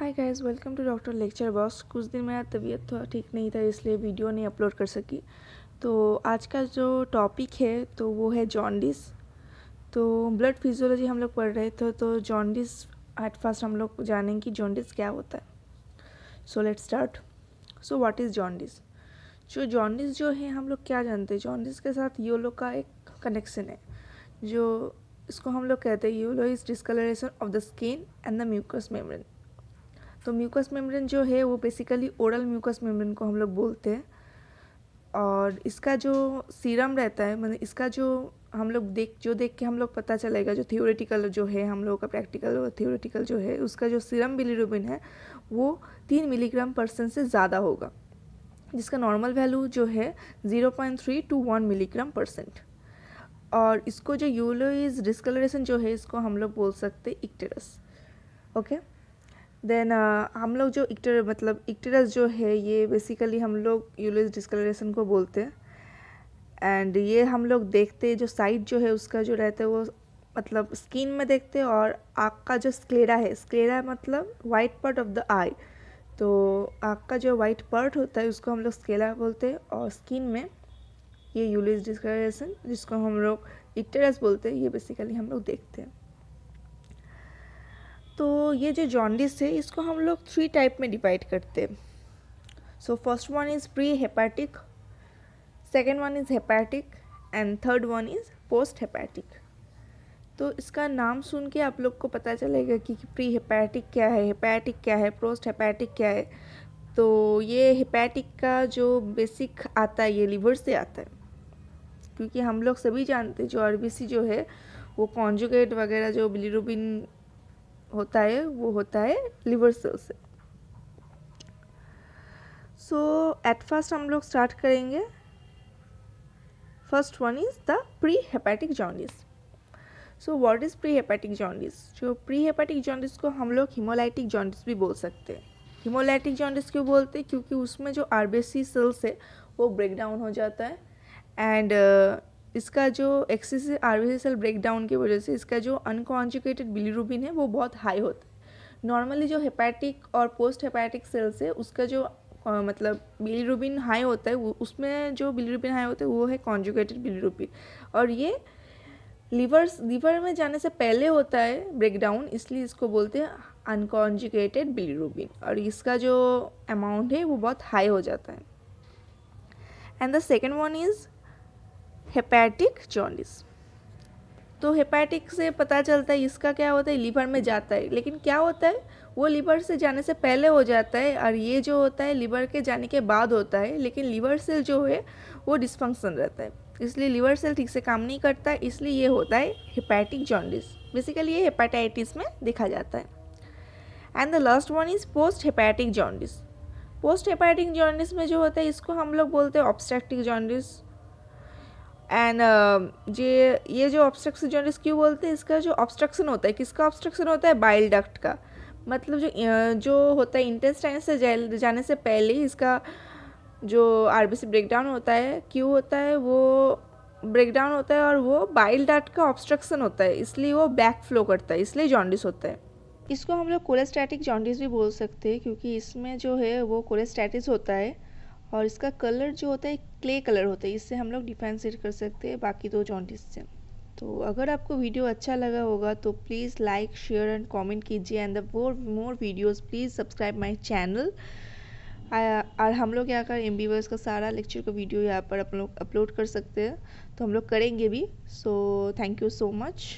Hi guys, welcome to doctor lecture boss. कुछ दिन मेरा तबीयत थोड़ा ठीक नहीं था, इसलिए वीडियो नहीं अपलोड कर सकी। तो आज का जो टॉपिक है तो वो है जॉन्डिस। तो ब्लड फिजियोलॉजी हम लोग पढ़ रहे थे, तो जॉन्डिस एट फर्स्ट हम लोग जानेंगे कि जॉन्डिस क्या होता है। So let's start. So what is jaundice? जो जॉन्डिस जो है, हम लोग क्या जानते हैं, जॉन्डिस के साथ योलो का एक कनेक्शन है। जो इसको हम लोग कहते हैं yellow is discoloration of the skin and the mucous membrane. तो म्यूकस मेम्ब्रेन जो है वो बेसिकली ओरल म्यूकस मेम्ब्रेन को हम लोग बोलते हैं। और इसका जो सीरम रहता है, मतलब इसका जो हम लोग देख के हम लोग पता चलेगा, जो थियोरेटिकल जो है हम लोगों का, प्रैक्टिकल और थियोरेटिकल जो है, उसका जो सीरम बिलीरुबिन है वो 3 मिलीग्राम% से ज़्यादा होगा, जिसका नॉर्मल वैल्यू जो है 0.3 to 1 मिलीग्राम%। और इसको जो यूलोइज डिस्कलरेशन जो है, इसको हम लोग बोल सकते हैं इक्टेरस। ओके, देन हम लोग जो इक्टेरस जो है, ये बेसिकली हम लोग यूलोइज डिस्कलरेशन को बोलते हैं। एंड ये हम लोग देखते हैं, जो साइड जो है उसका जो रहता है वो मतलब स्किन में देखते हैं। और आँख का जो स्क्लेरा है, स्क्लेरा मतलब वाइट पार्ट ऑफ द आई, तो आँख का जो वाइट पार्ट होता है उसको हम लोग स्क्लेरा बोलते हैं। और स्किन में ये यूलोइज डिस्कलरेशन, जिसको हम लोग इक्टेरस बोलते हैं, ये बेसिकली हम लोग देखते हैं। तो ये जो जॉन्डिस है, इसको हम लोग 3 टाइप में डिवाइड करते हैं। So first one is pre hepatic, second one is hepatic and third one is post hepatic. तो इसका नाम सुन के आप लोग को पता चलेगा कि प्री हेपेटिक क्या है, हेपेटिक क्या है, पोस्ट हेपेटिक क्या है। तो ये हेपेटिक का जो बेसिक आता है, ये लिवर से आता है, क्योंकि हम लोग सभी जानते हैं जो आरबीसी जो है वो कॉन्जुगेट वगैरह जो बिलीरुबिन होता है वो होता है लिवर सेल से। सो एट फर्स्ट हम लोग स्टार्ट करेंगे। First one is the pre hepatic jaundice. So what is pre hepatic jaundice? जो प्री हेपेटिक जॉन्डिस को हम लोग हिमोलाइटिक जॉन्डिस भी बोल सकते हैं। हिमोलाइटिक जॉन्डिस क्यों बोलते हैं? क्योंकि उसमें जो आरबीसी सेल्स है वो ब्रेक डाउन हो जाता है। एंड इसका जो excessive RBC cell break down की वजह से इसका जो अनकॉन्जुगेटेड बिलीरुबिन है वो बहुत हाई होता है। नॉर्मली जो हेपेटिक और पोस्ट हेपेटिक सेल्स है उसका जो मतलब बिलीरुबिन हाई होता है, उसमें जो बिलीरुबिन हाई होता है वो है कॉन्जुगेटेड बिलीरुबिन। और ये लिवर में जाने से पहले होता है ब्रेकडाउन, इसलिए इसको बोलते हैं अनकॉन्जुगेटेड बिलीरुबिन। और इसका जो अमाउंट है वो बहुत हाई हो जाता है। And the second one is hepatic jaundice. तो हेपेटिक से पता चलता है इसका क्या होता है, लीवर में जाता है, लेकिन क्या होता है वो लीवर से जाने से पहले हो जाता है। और ये जो होता है लिवर के जाने के बाद होता है, लेकिन लिवर सेल जो है वो डिस्फंक्शन रहता है, इसलिए लिवर सेल ठीक से काम नहीं करता है, इसलिए ये होता है हेपेटिक जॉन्डिस। बेसिकली ये हेपेटाइटिस में देखा जाता है। And the last one is post hepatic jaundice. Post hepatic jaundice में जो होता है इसको हम लोग बोलते हैं ऑब्स्ट्रक्टिव जॉन्डिस। एंड ये जो ऑब्स्ट्रक्शन जॉन्डिस क्यों बोलते हैं? इसका जो ऑब्स्ट्रक्शन होता है, किसका ऑब्स्ट्रक्शन होता है? बाइल डक्ट का। मतलब जो होता है इंटेस्टाइन से जाने से पहले इसका जो आरबीसी ब्रेकडाउन होता है, क्यों होता है वो ब्रेकडाउन होता है, और वो बाइल डक्ट का ऑब्स्ट्रक्शन होता है, इसलिए वो बैक फ्लो करता है, इसलिए जॉन्डिस होता है। इसको हम लोग कोलेस्टैटिक जॉन्डिस भी बोल सकते हैं, क्योंकि इसमें जो है वो कोलेस्टैटिस होता है और इसका कलर जो होता है क्ले कलर होता है, इससे हम लोग डिफरेंशिएट कर सकते हैं बाकी दो जॉन्डिस से। तो अगर आपको वीडियो अच्छा लगा होगा तो please like, share and comment कीजिए। And the more videos please subscribe my channel. और हम लोग यहाँ का एमबीबीएस का सारा लेक्चर का वीडियो यहाँ पर अपलोड कर सकते हैं, तो हम लोग करेंगे भी। So thank you so much.